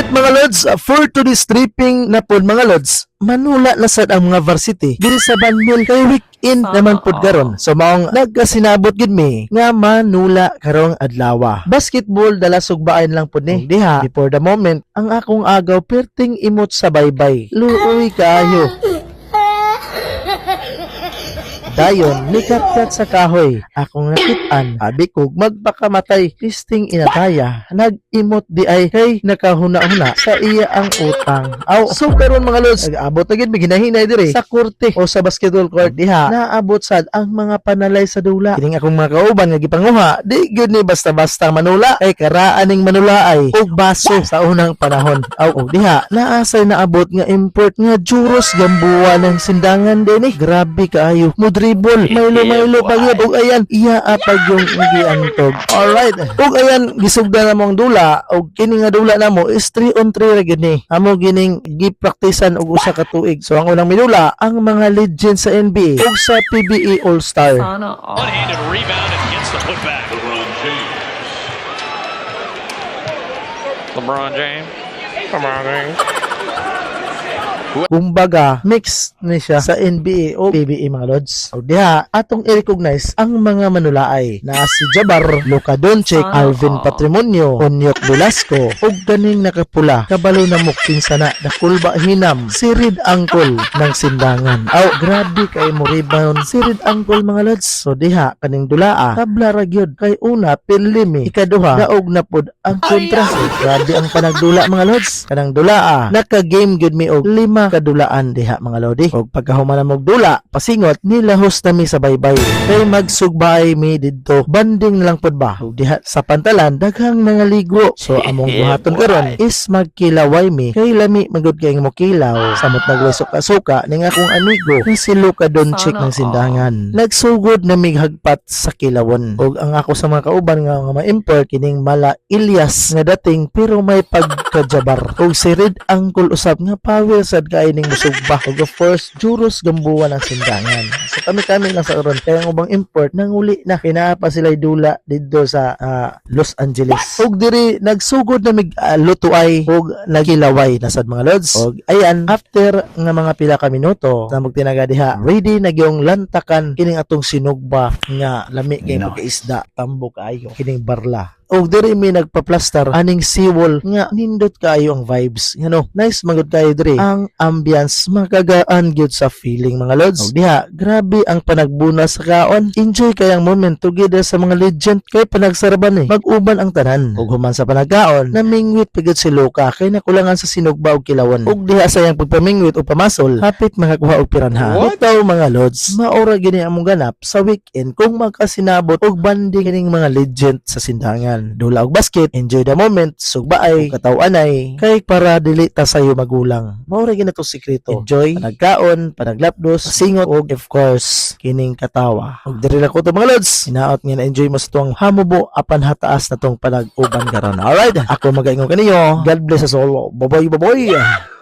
Alright mga lods, for today's stripping na pod mga lods, manula na sad ang mga varsity diri sa Banmil kay weekend naman pod karon. So maong nagkasinabot gid mi nga manula karong adlaw. Basketball dala sugbaen lang pod ni. Diha before the moment ang akong agaw perting imot sa baybay. Luoy kaayo. Dayon, nikatkat sa kahoy. Akong nakitaan, abi kog magpakamatay. Pisting inataya. Nag-imot di ay kay nakahuna-huna sa iya ang utang. Aw, so karon mga lods, nag-abot agad may ginahinay dire sa korte o sa basketball court diha. Naabot sad ang mga panalay sa dula. Kining akong mga kauban nga gipanguha, di gyud ni basta-basta manula kay karaaning manula ay og baso sa unang panahon. Aw, diha, naasay naabot nga import nga juros gambuwa ng sindangan din eh. Grabe kaayo. Dribble, maylo pagid ug ayan iya apag yung giantog. Alright, ug ayan gisugda na mong dula ug kini nga dula namo is 3 on 3 ra gyud ni. Amo gining gipraktisan og usa ka tuig. So ang unang minula ang mga legends sa NBA ug sa PBA All-Star. One-handed rebound and gets the putback. LeBron James. Kumbaga, mix ni siya sa NBA o PBA mga lods. O diha, atong i-recognize ang mga manulaay na si Jabbar, Luka Doncic, Alvin Patrimonio, Onyok Velasco, ug ganing nakapula, kabalo na mukting sana, nakulba hinam, si Red Angkol ng sindangan. Aw, grabe kay mo rebound si Red Angkol mga lods. So diha, kaning dulaa, tabla ra gyud kay una, pinlimi, ikaduha, daog na pod ang kontra. So, grabe ang panagdula mga lods. Kanang dulaa, naka-game gyud mi og 5 kadulaan diha mga lodi. Og pagkahuman mo dula, pasingot nilahos na mi sa baybay. Kay magsugbay mi didto. Banding na lang pod ba? Og diha sa pantalan daghang mga ligo. So among buhaton karon is magkilaway mi. Kay lami magud kay mo kilaw. Samot nagwesok suka ning akong amigo nga si Luka Doncic ng sindangan. Nagsugod na mighagpat sa kilawon. Og ang ako sa mga kauban nga ma-import kining Mala Ilyas nga dating pero may pagkajabar. Og si Red Angkol usab nga power sad kaining musugba ug of course juros gambuan ang sindangan. So kami lang sa karon kay ang ubang import nanguli na kinapa sila dula didto sa Los Angeles. Ug diri nagsugod na mig lutuay ug nagilaway na sad mga lods. Ug ayan after nga mga pila ka minuto na magtinaga diha ready na gyung lantakan kining atong sinugba nga lami kay pagkaisda tambo kaayo kining barla. Og diri mi nagpa-plaster aning seawall nga nindot kayo ang vibes. You know, nice magud kayo diri. Ang ambience makagaan gyud sa feeling mga lods. Og diha, grabe ang panagbuna sa kaon. Enjoy kayang moment together sa mga legend kay panagsaraban eh. Mag-uban ang tanan. Og human sa panagkaon, namingwit pigid si Luka kay nakulangan sa sinugba og kilawon. Og diha sayang pagpamingwit o pamasol, hapit makakuha og piranha. Bitaw mga lods, maora gini among ganap sa weekend kung magkasinabot og banding kining mga legend sa sindangan. Dula og basket, enjoy the moment, sugbaay, kataw-anay, kay para dili ta sayo magulang. Maura gina to sikreto. Enjoy, panagkaon, panaglapdos, singot, og of course, kining katawa. Og diri lang ko to mga lods, hinaot nga na-enjoy mo sa tuwang hamubo apan hataas na tong panag-uban karon. Alright, ako magaingon kaniyo. God bless us all. Bye-bye.